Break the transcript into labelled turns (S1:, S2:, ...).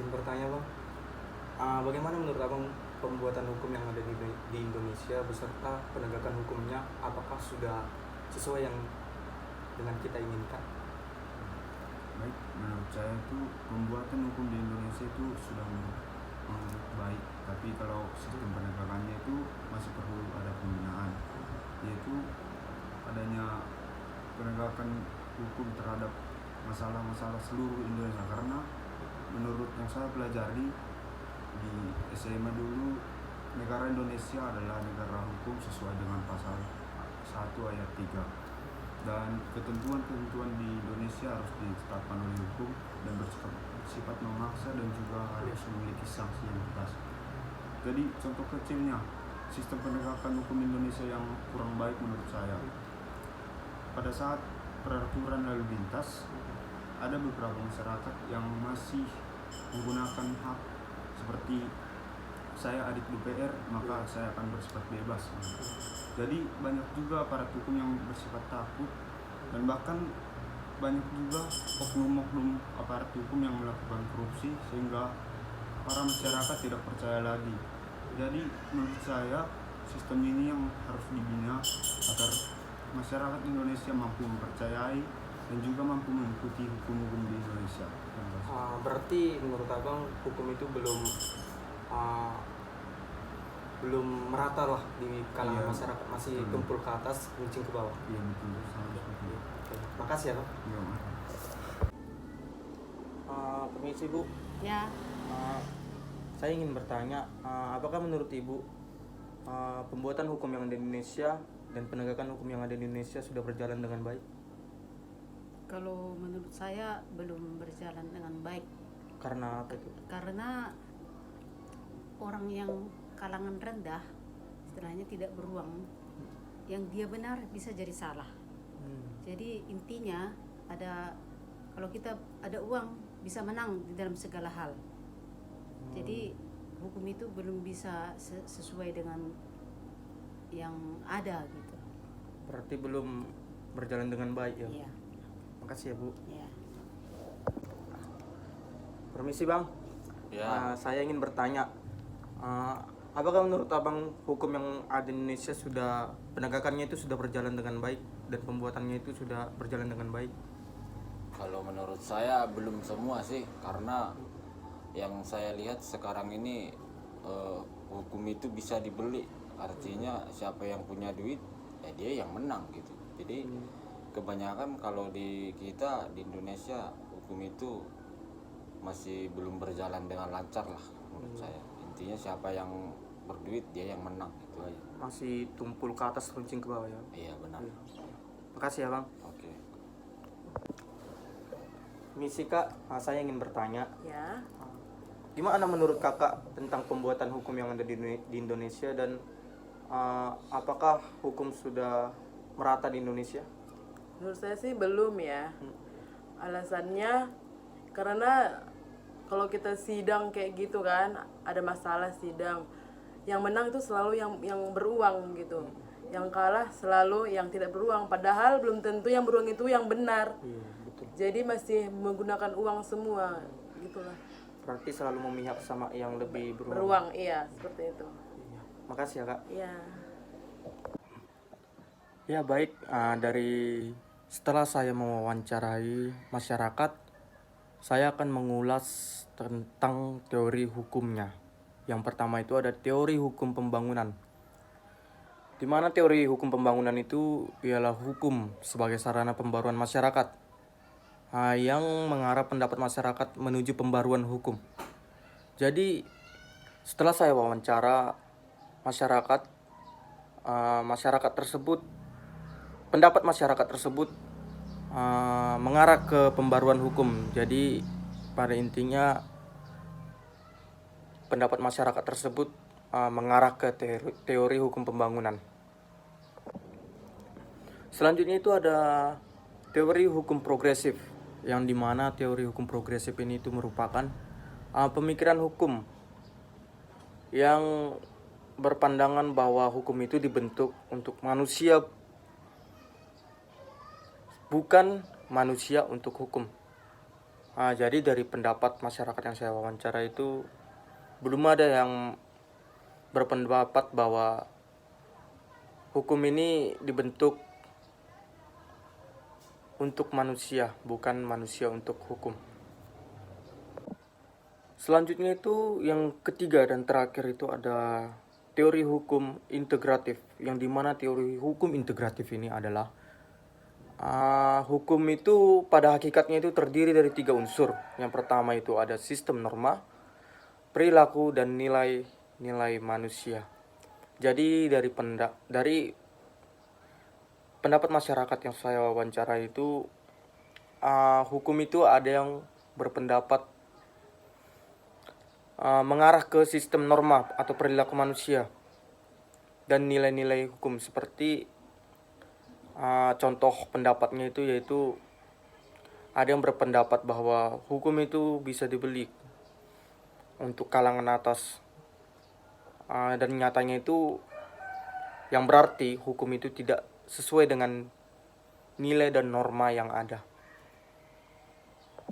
S1: izin bertanya bang, bagaimana menurut abang pembuatan hukum yang ada di Indonesia beserta penegakan hukumnya, apakah sudah sesuai yang dengan kita inginkan?
S2: Baik, menurut saya itu pembuatan hukum di Indonesia itu sudah baik, tapi kalau sistem penegakannya itu masih perlu ada pembinaan, yaitu adanya penegakan hukum terhadap masalah-masalah seluruh Indonesia. Karena menurut yang saya pelajari di SMA dulu, negara Indonesia adalah negara hukum sesuai dengan pasal 1 ayat 3, dan ketentuan-ketentuan di Indonesia harus ditetapkan oleh hukum dan bersifat memaksa dan juga harus memiliki sanksi yang tegas. Jadi contoh kecilnya sistem penegakan hukum Indonesia yang kurang baik menurut saya, pada saat peraturan lalu lintas ada beberapa masyarakat yang masih menggunakan hak seperti saya adik DPR maka saya akan bersifat bebas. Jadi banyak juga aparat hukum yang bersifat takut, dan bahkan banyak juga oknum-oknum aparat hukum yang melakukan korupsi sehingga para masyarakat tidak percaya lagi. Jadi menurut saya sistem ini yang harus dibina agar masyarakat Indonesia mampu mempercayai dan juga mampu mengikuti hukum-hukum di Indonesia.
S1: Berarti menurut abang hukum itu belum merata lah di kalangan masyarakat, masih tumpul ke atas, runcing ke bawah.
S2: Iya betul, sama seperti itu.
S1: Oke. Makasih ya bang.
S2: Iya.
S1: Permisi bu.
S3: Ya,
S1: Saya ingin bertanya, apakah menurut ibu pembuatan hukum yang ada di Indonesia dan penegakan hukum yang ada di Indonesia sudah berjalan dengan baik?
S3: kalau menurut saya belum berjalan dengan baik
S1: Karena apa itu?
S3: karena orang yang kalangan rendah istilahnya tidak beruang, yang dia benar bisa jadi salah. Jadi intinya kalau kita ada uang bisa menang di dalam segala hal. Jadi hukum itu belum bisa sesuai dengan yang ada gitu.
S1: Berarti belum berjalan dengan baik ya?
S3: Iya.
S1: Makasih ya bu.
S3: Ya.
S1: Permisi bang.
S4: Ya.
S1: Saya ingin bertanya, apakah menurut abang hukum yang ada di Indonesia sudah penegakannya itu sudah berjalan dengan baik dan pembuatannya itu sudah berjalan dengan baik?
S4: Kalau menurut saya belum semua sih, karena yang saya lihat sekarang ini hukum itu bisa dibeli. Artinya siapa yang punya duit, ya dia yang menang gitu. Jadi kebanyakan kalau di kita di Indonesia hukum itu masih belum berjalan dengan lancar lah menurut saya. Intinya siapa yang berduit dia yang menang, itu aja.
S1: Masih tumpul ke atas, runcing ke bawah ya?
S4: Iya benar.
S1: Makasih ya bang.
S4: Oke.
S1: Misi kak, saya ingin bertanya,
S5: Ya,
S1: gimana menurut kakak tentang pembuatan hukum yang ada di Indonesia, dan apakah hukum sudah merata di Indonesia?
S5: menurut saya sih belum ya. Alasannya karena kalau kita sidang kayak gitu kan, ada masalah sidang, yang menang itu selalu yang beruang gitu. Yang kalah selalu yang tidak beruang, padahal belum tentu yang beruang itu yang benar.
S1: Iya betul.
S5: Jadi masih menggunakan uang semua gitulah.
S1: Berarti selalu memihak sama yang lebih beruang.
S5: Beruang, iya, seperti itu.
S1: Iya. Makasih ya kak.
S5: Iya.
S1: Ya baik, setelah saya mewawancarai masyarakat, saya akan mengulas tentang teori hukumnya. Yang pertama itu ada teori hukum pembangunan, di mana teori hukum pembangunan itu ialah hukum sebagai sarana pembaruan masyarakat yang mengarah pendapat masyarakat menuju pembaruan hukum. Jadi setelah saya wawancara masyarakat, pendapat masyarakat tersebut mengarah ke pembaruan hukum. Jadi pada intinya pendapat masyarakat tersebut mengarah ke teori hukum pembangunan. Selanjutnya itu ada teori hukum progresif, yang dimana teori hukum progresif ini itu merupakan pemikiran hukum yang berpandangan bahwa hukum itu dibentuk untuk manusia, bukan manusia untuk hukum. Jadi dari pendapat masyarakat yang saya wawancara itu belum ada yang berpendapat bahwa hukum ini dibentuk untuk manusia, bukan manusia untuk hukum. Selanjutnya itu yang ketiga dan terakhir itu ada teori hukum integratif, yang dimana teori hukum integratif ini adalah hukum itu pada hakikatnya itu terdiri dari 3 unsur. Yang pertama itu ada sistem norma, perilaku, dan nilai manusia. Jadi dari pendapat masyarakat yang saya wawancara itu, hukum itu ada yang berpendapat mengarah ke sistem norma atau perilaku manusia dan nilai-nilai hukum. Seperti contoh pendapatnya itu yaitu ada yang berpendapat bahwa hukum itu bisa dibeli untuk kalangan atas, dan nyatanya itu yang berarti hukum itu tidak sesuai dengan nilai dan norma yang ada.